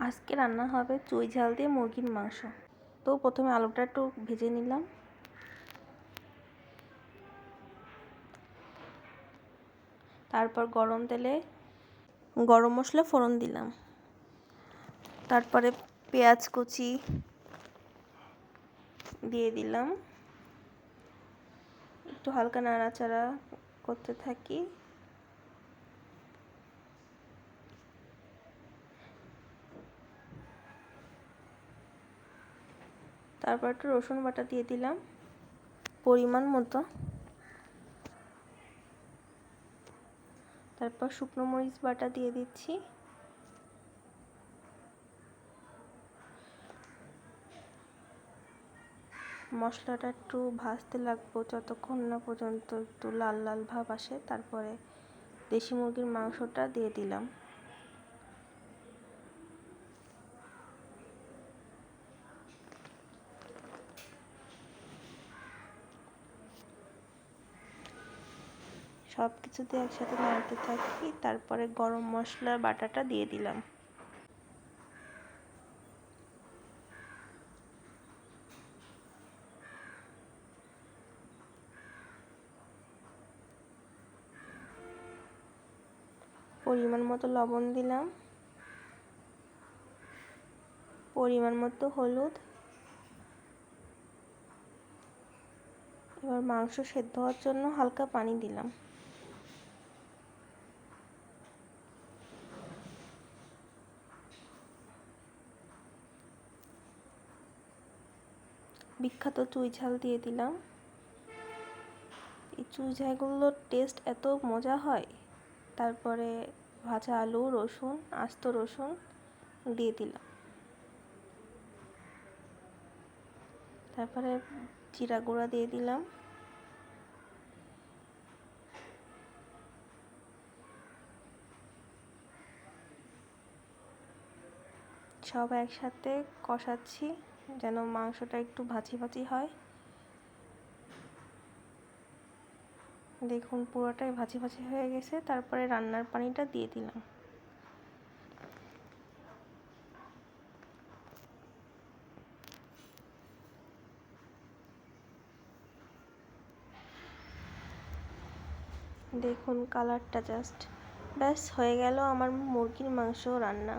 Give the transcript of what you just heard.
আজকে রান্না হবে চুই ঝাল দিয়ে মুরগির মাংস। তো প্রথমে আলুটা একটু ভেজে নিলাম, তারপর গরম তেলে গরম মশলা ফোড়ন দিলাম, তারপরে পেঁয়াজ কুচি দিয়ে দিলাম, একটু হালকা নাড়াচাড়া করতে থাকি। তারপর একটু রসুন বাটা দিয়ে দিলাম পরিমাণ মতো, তারপর শুকনো মরিচ বাটা দিয়ে দিচ্ছি, মশলাটা একটু ভাজতে লাগবো যতক্ষণ না পর্যন্ত একটু লাল লাল ভাব আসে। তারপরে দেশি মুরগির মাংসটা দিয়ে দিলাম, সব কিছুতে একসাথে নাড়তে থাকি। তারপরে গরম মশলার বাটাটা দিয়ে দিলাম, পরিমাণ মতো লবণ দিলাম, পরিমাণ মতো হলুদ। এবার মাংস সেদ্ধ হওয়ার জন্য হালকা পানি দিলাম, বিখ্যাত চুই ঝাল দিয়ে দিলাম। এই চুই ঝালগুলোর টেস্ট এত মজা হয়। তারপরে ভাজা আলু, রসুন, আস্ত রসুন দিয়ে দিলাম, তারপরে জিরা গুঁড়া দিয়ে দিলাম, সব একসাথে কষাচ্ছি যেন মাংসটা একটু ভাজি ভাজি হয়। দেখুন পুরোটাই ভাজি ভাজি হয়ে গেছে। তারপরে রান্নার পানিটা দিয়ে দিলাম, দেখুন কালারটা জাস্ট, ব্যাস হয়ে গেল আমার মুরগির মাংস রান্না।